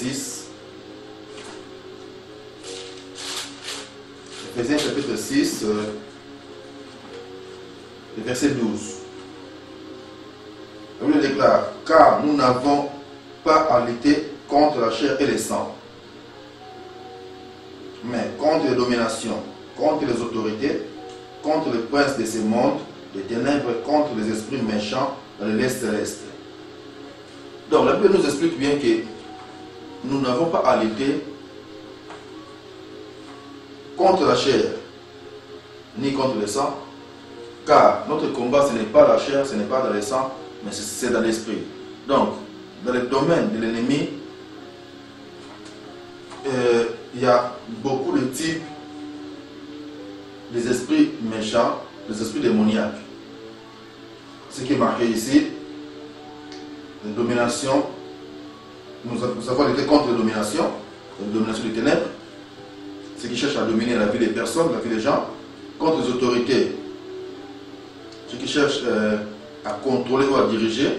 6. Éphésiens chapitre 6, le verset 12. La Bible déclare, car nous n'avons pas à lutter contre la chair et le sang, mais contre les dominations, contre les autorités, contre le prince de ce monde, les ténèbres, contre les esprits méchants dans les lieux célestes. Donc la Bible nous explique bien que nous n'avons pas à lutter contre la chair, ni contre le sang, car notre combat ce n'est pas la chair, ce n'est pas dans le sang, mais c'est dans l'esprit. Donc, dans le domaine de l'ennemi, il y a beaucoup de types des esprits méchants, des esprits démoniaques. Ce qui est marqué ici, la domination, nous avons lutté contre la domination des ténèbres, ceux qui cherchent à dominer la vie des personnes, la vie des gens, contre les autorités, ceux qui cherchent à contrôler ou à diriger,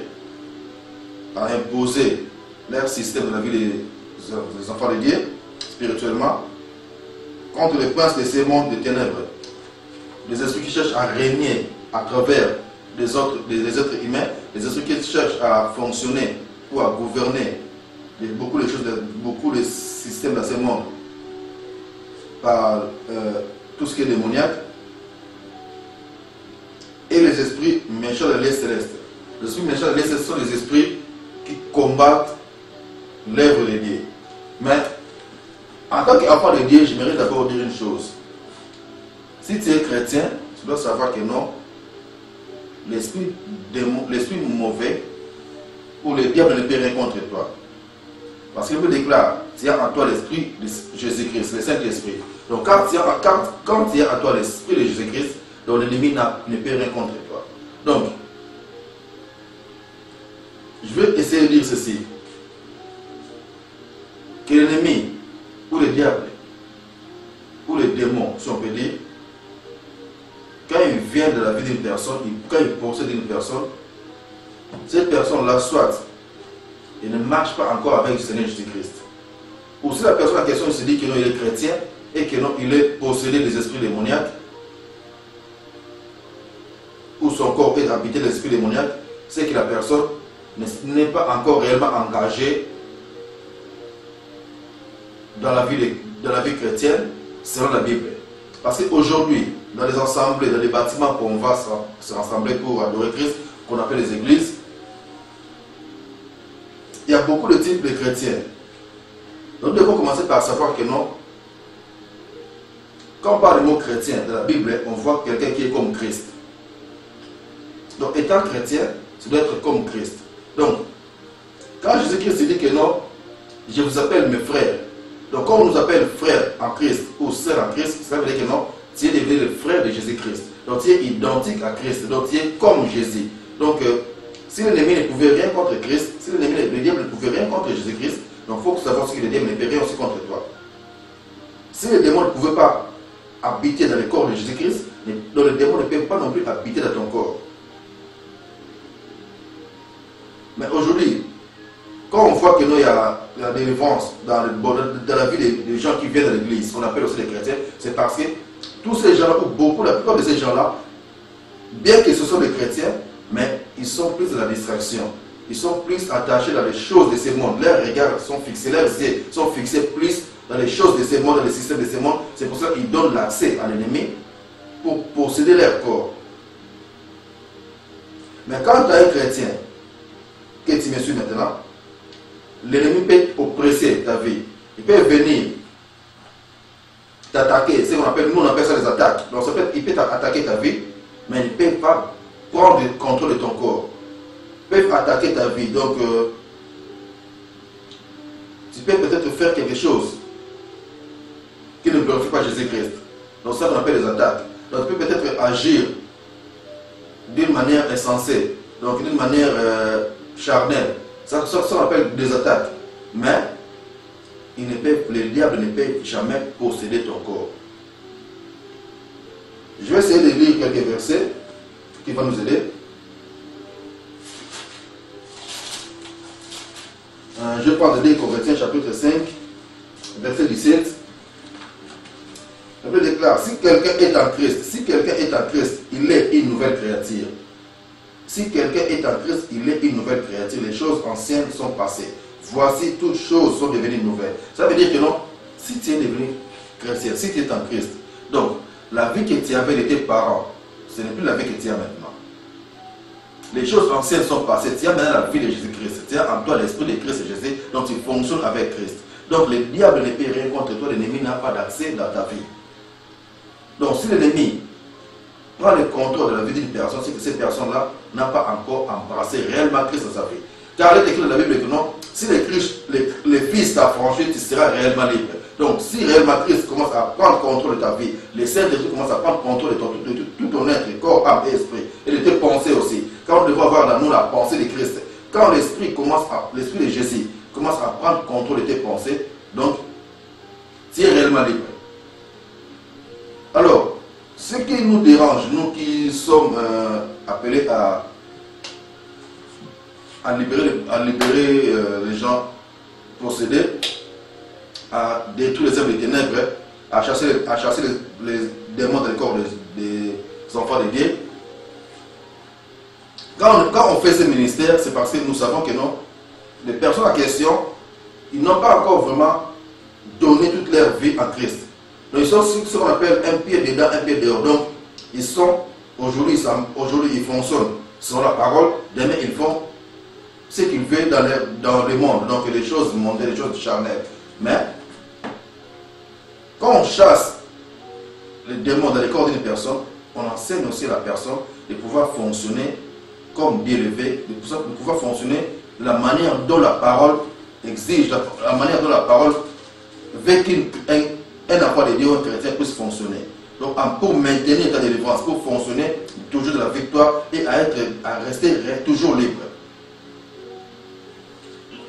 à imposer leur système de la vie des enfants de Dieu, spirituellement, contre les princes de ces mondes de ténèbres, les esprits qui cherchent à régner à travers des êtres humains, les esprits qui cherchent à fonctionner ou à gouverner beaucoup de systèmes dans ce monde par tout ce qui est démoniaque, et les esprits méchants de l'Est céleste. Les esprits méchants de l'Est céleste sont les esprits qui combattent l'œuvre de Dieu. Mais en tant qu'enfant de Dieu, j'aimerais d'abord dire une chose. Si tu es chrétien, tu dois savoir que non, l'esprit mauvais ou le diable ne peut rien contre toi. Parce qu'il me déclare, tu as en toi l'esprit de Jésus-Christ, le Saint-Esprit. Donc quand tu as en toi l'esprit de Jésus-Christ, donc l'ennemi ne peut rien contre toi. Donc, je vais essayer de dire ceci. Que l'ennemi, ou le diable, ou le démon, si on peut dire, quand il vient de la vie d'une personne, quand il possède une personne, cette personne-là, soit il ne marche pas encore avec le Seigneur Jésus-Christ. Ou si la personne en question se dit qu'il est chrétien et qu'il est possédé des esprits démoniaques, ou son corps est habité des esprits démoniaques, c'est que la personne n'est pas encore réellement engagée dans la vie chrétienne selon la Bible. Parce qu'aujourd'hui, dans les assemblées, dans les bâtiments qu'on va se rassembler pour adorer Christ, qu'on appelle les églises, il y a beaucoup de types de chrétiens. Donc nous devons commencer par savoir que non, quand on parle du mot chrétien dans la Bible, on voit quelqu'un qui est comme Christ. Donc étant chrétien, tu dois être comme Christ. Donc, quand Jésus-Christ dit que non, je vous appelle mes frères. Donc quand on nous appelle frères en Christ ou sœurs en Christ, ça veut dire que non, tu es devenu le frère de Jésus-Christ. Donc tu es identique à Christ. Donc tu es comme Jésus. Donc si l'ennemi ne pouvait rien contre Christ, si le diable ne pouvait rien contre Jésus-Christ, donc il faut savoir ce que le diable ne peut rien aussi contre toi. Si le démon ne pouvait pas habiter dans le corps de Jésus-Christ, donc le démon ne peut pas non plus habiter dans ton corps. Mais aujourd'hui, quand on voit que nous, il y a la délivrance dans la vie des gens qui viennent de l'église, qu'on appelle aussi les chrétiens, c'est parce que tous ces gens-là, ou la plupart de ces gens-là, bien que ce soit des chrétiens, mais ils sont plus dans la distraction. Ils sont plus attachés dans les choses de ce monde. Leurs regards sont fixés, leurs yeux sont fixés plus dans les choses de ce monde, dans les systèmes de ce monde. C'est pour ça qu'ils donnent l'accès à l'ennemi pour posséder leur corps. Mais quand tu es un chrétien, que tu me suis maintenant, l'ennemi peut oppresser ta vie. Il peut venir t'attaquer. Nous on appelle ça les attaques. Donc il peut attaquer ta vie, mais il ne peut pas prendre le contrôle de ton corps. Il peut attaquer ta vie. Donc tu peux peut-être faire quelque chose qui ne glorifie pas Jésus-Christ. Donc ça on appelle les attaques. Donc tu peux peut-être agir d'une manière insensée, donc d'une manière charnelle. Ça on appelle des attaques. Mais le diable ne peut jamais posséder ton corps. Je vais essayer de lire quelques versets qui vont nous aider. Je prends de 2 Corinthiens chapitre 5. verset 17, la Bible déclare, si quelqu'un est en Christ, il est une nouvelle créature. Si quelqu'un est en Christ, il est une nouvelle créature. Les choses anciennes sont passées. Voici, toutes choses sont devenues nouvelles. Ça veut dire que non, si tu es devenu chrétien, si tu es en Christ, donc la vie que tu avais de tes parents, ce n'est plus la vie que tu as maintenant. Les choses anciennes sont passées. Tu as maintenant la vie de Jésus-Christ. Tu as en toi l'esprit de Christ et Jésus, donc tu fonctionnes avec Christ. Donc le diable ne peut rien contre toi, l'ennemi n'a pas d'accès dans ta vie. Donc si l'ennemi prend le contrôle de la vie d'une personne, c'est que cette personne-là n'a pas encore embrassé réellement Christ dans sa vie. Car il est écrit dans la Bible que non, si les Fils t'a franchi, tu seras réellement libre. Donc si réellement Christ commence à prendre contrôle de ta vie, les Saint-Esprit commencent à prendre contrôle de tout ton être, corps, âme et esprit, et de tes pensées aussi. Quand on devrait avoir dans nous la pensée de Christ, quand l'esprit de Jésus commence à prendre contrôle de tes pensées, donc tu es réellement libre. Alors, ce qui nous dérange, nous qui sommes appelés à libérer les gens possédés, à détruire les œuvres des ténèbres, à chasser les démons dans le corps des enfants de Dieu. Quand on fait ce ministère, c'est parce que nous savons que non, les personnes en question, ils n'ont pas encore vraiment donné toute leur vie à Christ. Donc ils sont ce qu'on appelle un pied dedans, un pied dehors. Donc ils sont, aujourd'hui ils fonctionnent selon la parole, demain ils font ce qu'ils veulent dans le monde. Donc les choses mondaines, les choses charnelles. Mais quand on chasse les démons dans le corps d'une personne, on enseigne aussi à la personne de pouvoir fonctionner comme bien élevé, de pouvoir fonctionner de la manière dont la parole exige, la manière dont la parole veut qu'un enfant de Dieu ou un chrétien puisse fonctionner. Donc pour maintenir ta délivrance, pour fonctionner toujours de la victoire et à rester toujours libre.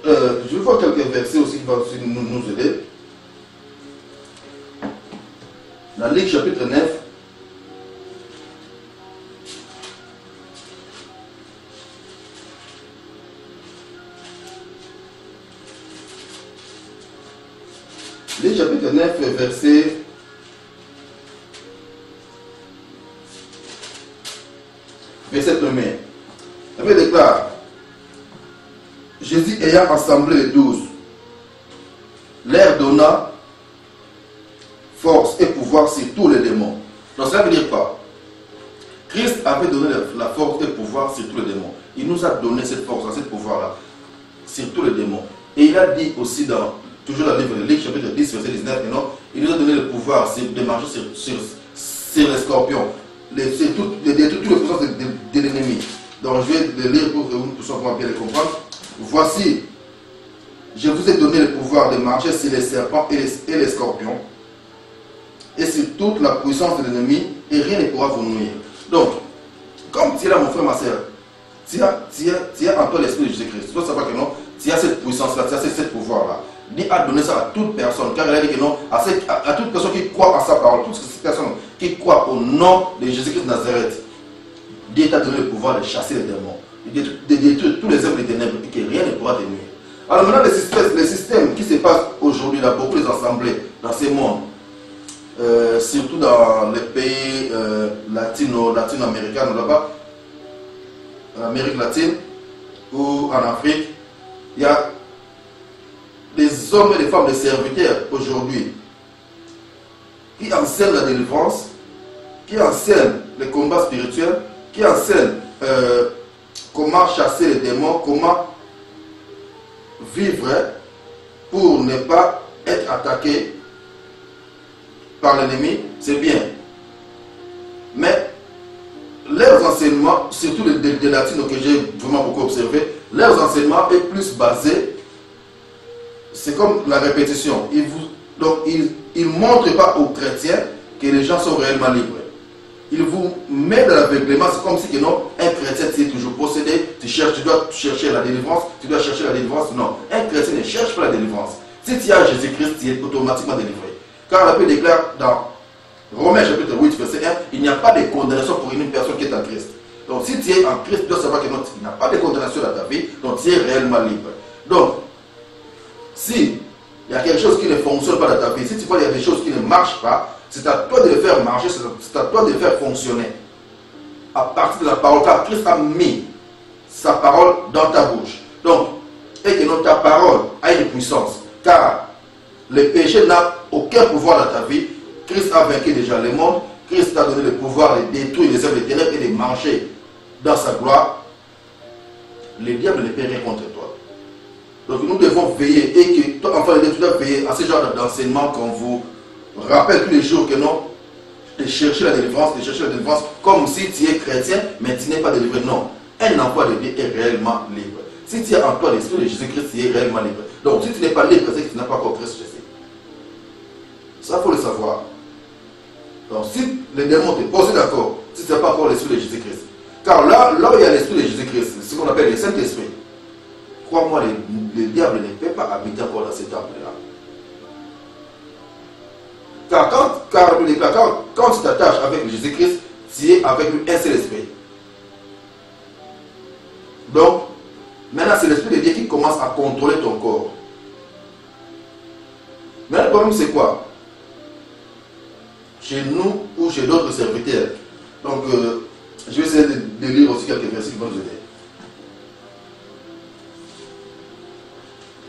Je vais voir quelques versets aussi qui vont nous aider. Dans Luc chapitre 9, Luc chapitre 9, verset 1er. La Bible déclare, Jésus ayant assemblé les 12, leur donna force et pouvoir sur tous les démons. Donc cela veut dire quoi? Christ avait donné la force et le pouvoir sur tous les démons. Il nous a donné cette force, ce pouvoir-là, sur tous les démons. Et il a dit aussi toujours dans le livre de Luc, chapitre 10, verset 19, non, il nous a donné le pouvoir de marcher sur les scorpions, de détruire toutes les puissances de l'ennemi. Donc je vais le lire pour que nous puissions bien les comprendre. Voici, je vous ai donné le pouvoir de marcher sur les serpents et les scorpions, et sur toute la puissance de l'ennemi, et rien ne pourra vous nuire. Donc, comme tu es là, mon frère, ma soeur, tu as en toi l'esprit de Jésus-Christ. Tu dois savoir que non, tu as cette puissance-là, tu as ce pouvoir-là. Dieu a donné ça à toute personne, car il a dit que non, à toute personne qui croit en sa parole, toute personne qui croit au nom de Jésus-Christ de Nazareth, Dieu t'a donné le pouvoir de chasser les démons, de détruire tous les œuvres des ténèbres et que rien ne pourra te nuire. Alors maintenant, les systèmes qui se passent aujourd'hui dans beaucoup des assemblées, dans ces mondes, surtout dans les pays latino-américains, là-bas, en Amérique latine ou en Afrique, il y a des hommes et des femmes de serviteurs aujourd'hui qui enseignent la délivrance, qui enseignent les combats spirituels, qui enseignent comment chasser les démons, comment vivre pour ne pas être attaqué par l'ennemi, c'est bien. Mais leurs enseignements, surtout les latinos que j'ai vraiment beaucoup observé, leurs enseignements est plus basé, c'est comme la répétition. Donc ils ne montrent pas aux chrétiens que les gens sont réellement libres. Ils vous mettent dans l'aveuglement, c'est comme si que non, un chrétien tu es toujours possédé, tu dois chercher la délivrance, Non, un chrétien ne cherche pas la délivrance. Si tu as Jésus-Christ, tu es automatiquement délivré. Car la Bible déclare dans Romains chapitre 8, verset 1, il n'y a pas de condamnation pour une personne qui est en Christ. Donc si tu es en Christ, tu dois savoir qu'il n'y a pas de condamnation dans ta vie, donc tu es réellement libre. Donc, si il il y a quelque chose qui ne fonctionne pas dans ta vie, si tu vois qu'il y a des choses qui ne marchent pas, c'est à toi de les faire marcher, c'est à toi de les faire fonctionner. À partir de la parole, car Christ a mis sa parole dans ta bouche. Donc, et que ta parole a une puissance, car le péché n'a aucun pouvoir dans ta vie. Christ a vaincu déjà le monde, Christ t'a donné le pouvoir de détruire les œuvres des ténèbres et de marcher dans sa gloire. Le diable ne peut rien contre toi. Donc nous devons veiller, et que toi, enfant de Dieu, tu dois veiller à ce genre d'enseignement qu'on vous rappelle tous les jours que non, de chercher la délivrance, comme si tu es chrétien, mais tu n'es pas délivré. Non, un enfant de Dieu est réellement libre. Si tu as en toi l'esprit de Jésus-Christ, tu es réellement libre. Donc si tu n'es pas libre, c'est que tu n'as pas encore Christ Jésus. Ça, il faut le savoir. Donc si le démon te pose d'accord, si tu n'as pas encore l'esprit de Jésus-Christ. Car là où il y a l'esprit de Jésus-Christ, c'est ce qu'on appelle le Saint-Esprit. Crois-moi, le diable ne peut pas habiter encore dans cet temple-là. Car quand tu t'attaches avec Jésus-Christ, tu es avec lui un seul esprit. Donc, maintenant c'est l'esprit de Dieu qui commence à contrôler ton corps. Mais le problème c'est quoi? Chez nous ou chez d'autres serviteurs. Donc, je vais essayer de lire aussi quelques versets qui vont nous aider.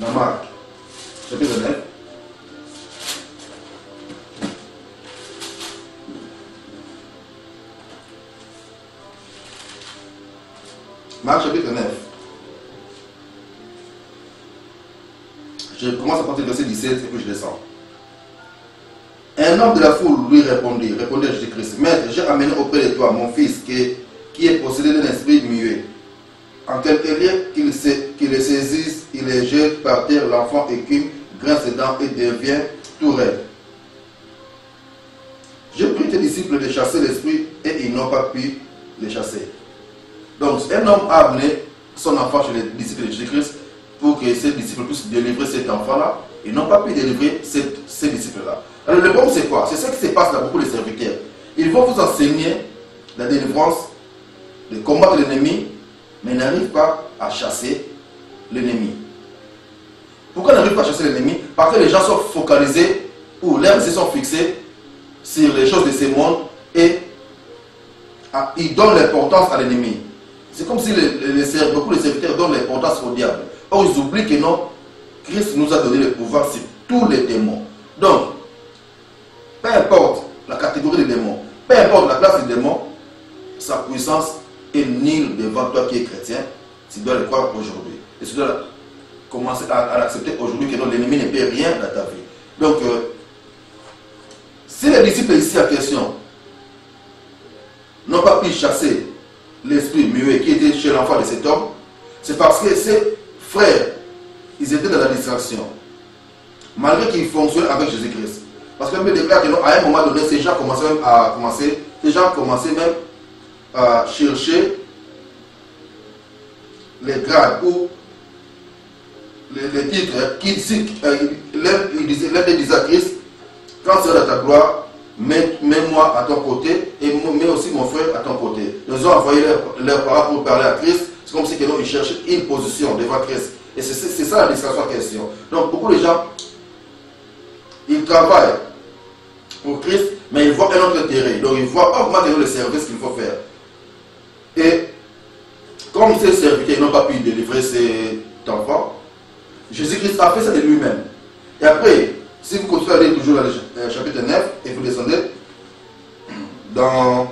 Dans Marc, chapitre 9. Marc chapitre 9. Je commence à partir du verset 17 et puis je descends. Un homme de la foule lui répondit à Jésus-Christ, Maître, j'ai amené auprès de toi mon fils qui est possédé d'un esprit muet. En quelque lieu qu'il le saisisse, il le jette par terre, l'enfant écume, grince ses dents et devient tout raide. Je prie tes disciples de chasser l'esprit et ils n'ont pas pu le chasser. Donc un homme a amené son enfant chez les disciples de Jésus-Christ pour que ces disciples puissent délivrer cet enfant-là. Ils n'ont pas pu délivrer ces disciples-là. Alors le problème c'est quoi? C'est ce qui se passe dans beaucoup de serviteurs. Ils vont vous enseigner la délivrance, de combattre l'ennemi, mais n'arrivent pas à chasser l'ennemi. Pourquoi ils n'arrivent pas à chasser l'ennemi? Parce que les gens sont focalisés, ou leurs yeux sont fixés sur les choses de ce monde et ils donnent l'importance à l'ennemi. C'est comme si beaucoup de serviteurs donnent l'importance au diable. Or, ils oublient que non, Christ nous a donné le pouvoir sur tous les démons. Donc, peu importe la catégorie des démons, peu importe la classe des démons, sa puissance est nulle devant toi qui es chrétien. Tu dois le croire aujourd'hui. Et tu dois commencer à l'accepter aujourd'hui que l'ennemi ne peut rien dans ta vie. Donc, si les disciples ici en question n'ont pas pu chasser l'esprit muet qui était chez l'enfant de cet homme, c'est parce que ses frères, ils étaient dans la distraction. Malgré qu'ils fonctionnaient avec Jésus-Christ. Parce que même déclare qu'à un moment donné, ces gens commençaient même à chercher les grades ou les titres qui disent à Christ, quand tu seras dans ta gloire, mets-moi à ton côté et mets aussi mon frère à ton côté. Ils ont envoyé leurs parents pour parler à Christ. C'est comme si ils cherchaient une position devant Christ. Et c'est ça la distraction en question. Donc beaucoup de gens, ils travaillent pour Christ, mais ils voient un autre intérêt. Donc ils voient augmenter le service qu'il faut faire. Et comme ces serviteurs n'ont pas pu délivrer cet enfant, Jésus-Christ a fait ça de lui-même. Et après, si vous continuez à lire toujours dans le chapitre 9 et vous descendez dans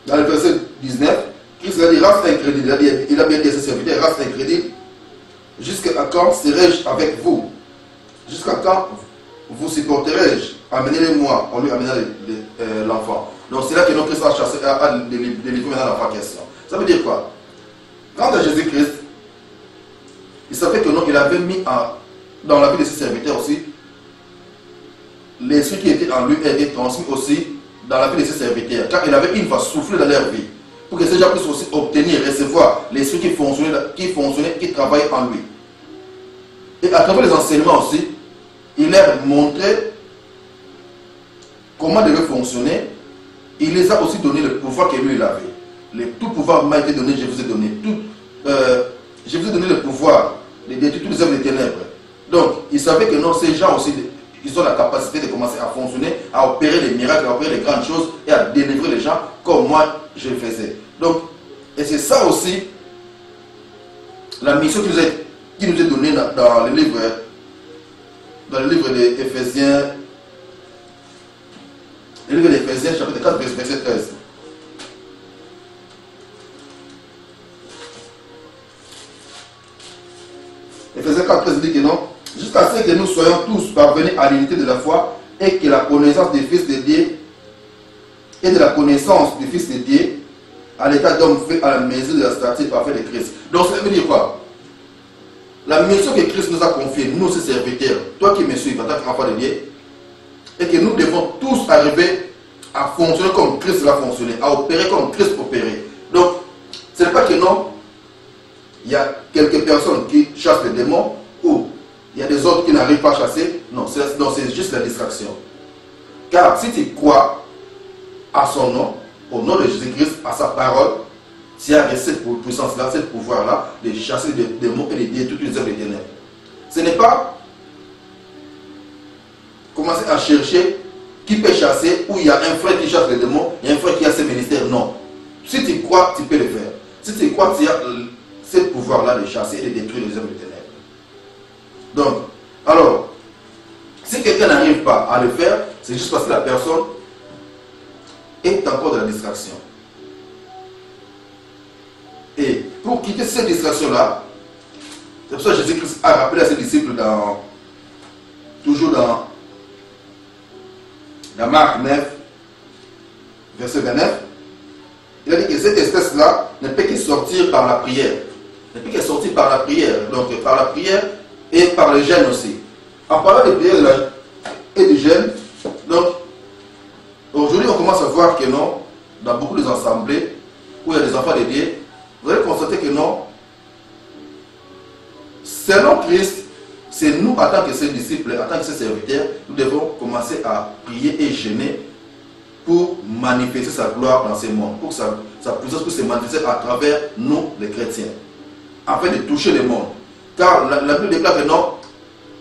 le verset 19, Christ a dit, race incrédule, il a bien dit à ses serviteurs, race incrédule, jusqu'à quand serai-je avec vous? Jusqu'à quand vous supporterai-je? Amenez-le-moi. On lui amena l'enfant. Donc c'est là que notre Christ a délivré maintenant l'enfant en question. Ça veut dire quoi? Quant à Jésus-Christ, il savait que non, il avait mis dans la vie de ses serviteurs aussi, l'esprit qui était en lui a été transmis aussi dans la vie de ses serviteurs. Car il avait une va souffler dans leur vie. Pour que ces gens puissent aussi obtenir, recevoir l'esprit qui travaillait en lui. Et à travers les enseignements aussi, il leur montrait comment devait fonctionner. Il les a aussi donné le pouvoir que lui il avait. Tout pouvoir m'a été donné, je vous ai donné. Je vous ai donné le pouvoir de détruire toutes les œuvres des ténèbres Donc, il savait que non, ces gens aussi, ils ont la capacité de commencer à fonctionner, à opérer des miracles, à opérer des grandes choses et à délivrer les gens comme moi je le faisais. Donc, et c'est ça aussi la mission qui nous est donnée dans le livre d'Éphésiens, chapitre 4, verset 13. Éphésiens 4, 13 dit que non, jusqu'à ce que nous soyons tous parvenus à l'unité de la foi et que la connaissance du Fils de Dieu et de la connaissance du Fils de Dieu à l'état d'homme fait à la mesure de la stature parfaite de Christ. Donc ça veut dire quoi? La mission que Christ nous a confiée, nous ses serviteurs, toi qui me suis en tant qu'enfant de Dieu, et que nous devons tous arriver à fonctionner comme Christ l'a fonctionné, à opérer comme Christ opérait. Donc, ce n'est pas que non, il y a quelques personnes qui chassent les démons, ou il y a des autres qui n'arrivent pas à chasser. Non, c'est juste la distraction. Car si tu crois à son nom, au nom de Jésus-Christ, à sa parole, tu as cette puissance-là, ce pouvoir-là, de chasser des démons et de détruire toutes les œuvres des ténèbres. Ce n'est pas commencer à chercher qui peut chasser, ou il y a un frère qui chasse les démons, il y a un frère qui a ce ministère. Non. Si tu crois, tu peux le faire. Si tu crois, tu as ce pouvoir-là de chasser et de détruire les œuvres des ténèbres. Donc, alors, si quelqu'un n'arrive pas à le faire, c'est juste parce que la personne est encore de la distraction. Et pour quitter cette distraction-là, c'est pour ça que Jésus-Christ a rappelé à ses disciples toujours dans Marc 9, verset 29, il a dit que cette espèce-là ne peut que sortir par la prière. Ne peut que sortir par la prière. Donc par la prière et par le jeûne aussi. En parlant de prière et de jeûne, donc aujourd'hui on commence à voir que non, dans beaucoup des assemblées où il y a des enfants de Dieu, vous allez constater que non, selon Christ, c'est nous, en tant que ses disciples, en tant que ses serviteurs, nous devons commencer à prier et jeûner pour manifester sa gloire dans ce monde, pour que sa puissance puisse se manifester à travers nous, les chrétiens, afin de toucher le monde. Car la Bible déclare que non,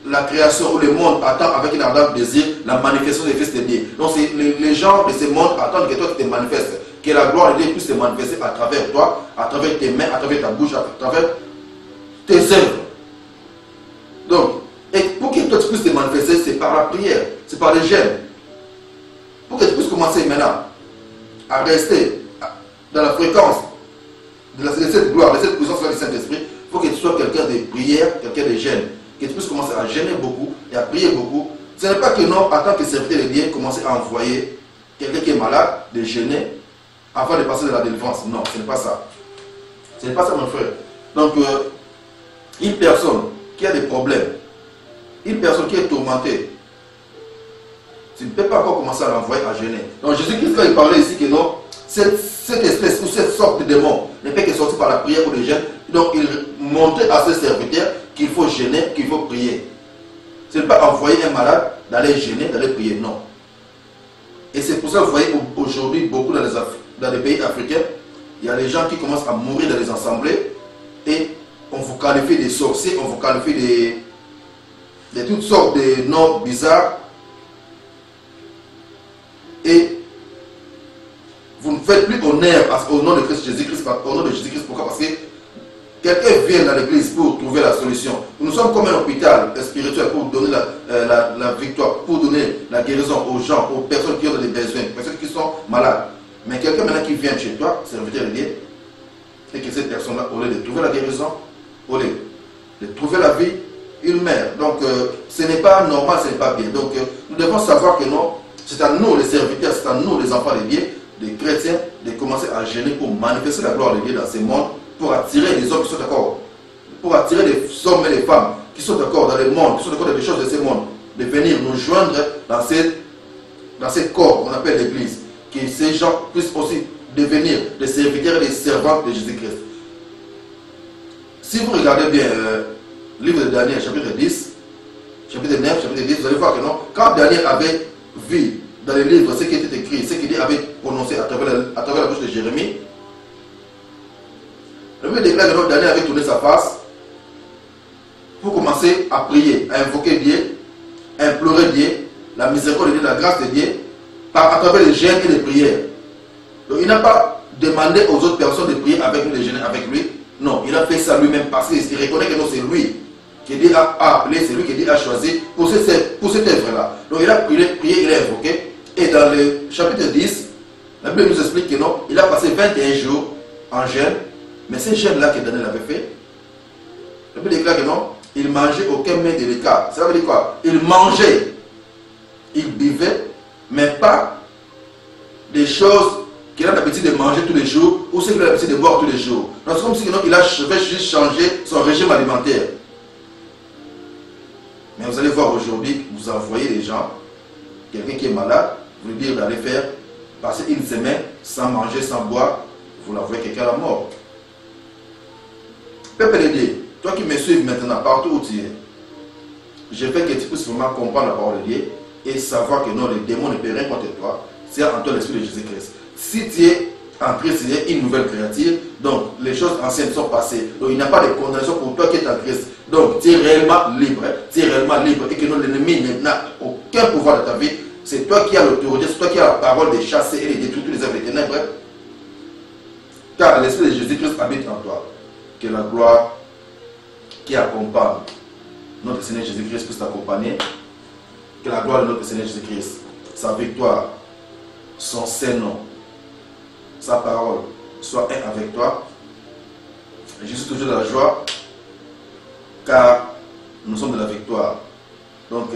la création ou le monde attend avec un ardent désir la manifestation des fils de Dieu. Donc les gens de ce monde attendent que toi tu te manifestes, que la gloire de Dieu puisse se manifester à travers toi, à travers tes mains, à travers ta bouche, à travers tes œuvres. Donc, et pour que toi tu puisses te manifester, c'est par la prière, c'est par le jeûne. Pour que tu puisses commencer maintenant à rester dans la fréquence de cette gloire, de cette puissance du Saint-Esprit, il faut que tu sois quelqu'un de prière, quelqu'un de jeûne, que tu puisses commencer à jeûner beaucoup et à prier beaucoup. Ce n'est pas que non, en tant que serviteur de Dieu, commencer à envoyer quelqu'un qui est malade, de jeûner, afin de passer de la délivrance. Non, ce n'est pas ça. Ce n'est pas ça, mon frère. Donc, une personne qui a des problèmes, une personne qui est tourmentée, tu ne peux pas encore commencer à l'envoyer à jeûner. Donc Jésus-Christ, quand il parlait ici que non, cette espèce ou cette sorte de démon ne peut que sortir par la prière ou le jeûne. Donc il montrait à ses serviteurs qu'il faut jeûner, qu'il faut prier. Ce n'est pas envoyer un malade d'aller jeûner, d'aller prier, non. Et c'est pour ça que vous voyez aujourd'hui beaucoup dans les pays africains, il y a des gens qui commencent à mourir dans les assemblées et on vous qualifie des sorciers, on vous qualifie de toutes sortes de noms bizarres. Et vous ne faites plus honneur au nom de Jésus-Christ. Au nom de Jésus-Christ, pourquoi? Parce que quelqu'un vient dans l'église pour trouver la solution. Nous sommes comme un hôpital spirituel pour donner la victoire, pour donner la guérison aux gens, aux personnes qui ont des besoins, aux personnes qui sont malades. Mais quelqu'un maintenant qui vient chez toi, serviteur de Dieu, et que cette personne-là, au lieu de trouver la guérison, au lieu de trouver la vie, il meurt. Donc ce n'est pas normal, ce n'est pas bien. Donc nous devons savoir que non, c'est à nous les serviteurs, c'est à nous les enfants de Dieu, les chrétiens, de commencer à jeûner pour manifester la gloire de Dieu dans ce monde, pour attirer les hommes qui sont d'accord, pour attirer les hommes et les femmes qui sont d'accord dans le monde, qui sont d'accord dans les choses de ce monde, de venir nous joindre dans ce corps qu'on appelle l'Église, que ces gens puissent aussi devenir des serviteurs et des servantes de Jésus-Christ. Si vous regardez bien le livre de Daniel, chapitre 10, chapitre 9, chapitre 10, vous allez voir que non, quand Daniel avait vu dans les livres ce qui était écrit, ce qu'il avait prononcé à travers la bouche de Jérémie, le Bible déclare que Daniel avait tourné sa face pour commencer à prier, à invoquer Dieu, à implorer Dieu, la miséricorde de Dieu, la grâce de Dieu, à travers les jeûnes et les prières. Donc il n'a pas demandé aux autres personnes de prier avec lui, de jeûner avec lui. Non, il a fait ça lui-même parce qu'il reconnaît que non, c'est lui que Dieu a appelé, c'est lui que Dieu a choisi pour cette œuvre-là. Donc il a prié, il a invoqué. Et dans le chapitre 10, la Bible nous explique que non, il a passé 21 jours en jeûne. Mais ces jeûnes-là que Daniel avait fait, la Bible déclare que non, il mangeait aucun mets délicat. Ça veut dire quoi? Il mangeait, il buvait, mais pas des choses qu'il a l'habitude de manger tous les jours ou ce qu'il a l'habitude de boire tous les jours. Donc c'est comme si non, il a juste changé son régime alimentaire. Mais vous allez voir aujourd'hui, vous envoyez les gens, quelqu'un qui est malade, vous lui dire d'aller faire passer une semaine sans manger, sans boire, vous l'envoyez quelqu'un à la mort. Peuple de Dieu, toi qui me suis maintenant partout où tu es, je veux que tu puisses vraiment comprendre la parole de Dieu et savoir que non, les démons ne peuvent rien contre toi. C'est en toi l'esprit de Jésus-Christ. Si tu es en Christ, il y a une nouvelle créature, donc les choses anciennes sont passées. Donc il n'y a pas de condamnation pour toi qui es en Christ. Donc tu es réellement libre. Tu es réellement libre et que l'ennemi n'a aucun pouvoir dans ta vie. C'est toi qui as l'autorité, c'est toi qui as la parole de chasser et de détruire tous les œuvres des ténèbres. Car l'esprit de Jésus-Christ habite en toi. Que la gloire qui accompagne notre Seigneur Jésus-Christ puisse t'accompagner. Que la gloire de notre Seigneur Jésus-Christ, sa victoire, son Saint-Nom, sa parole soit un avec toi. Et je suis toujours dans la joie car nous sommes de la victoire. Donc,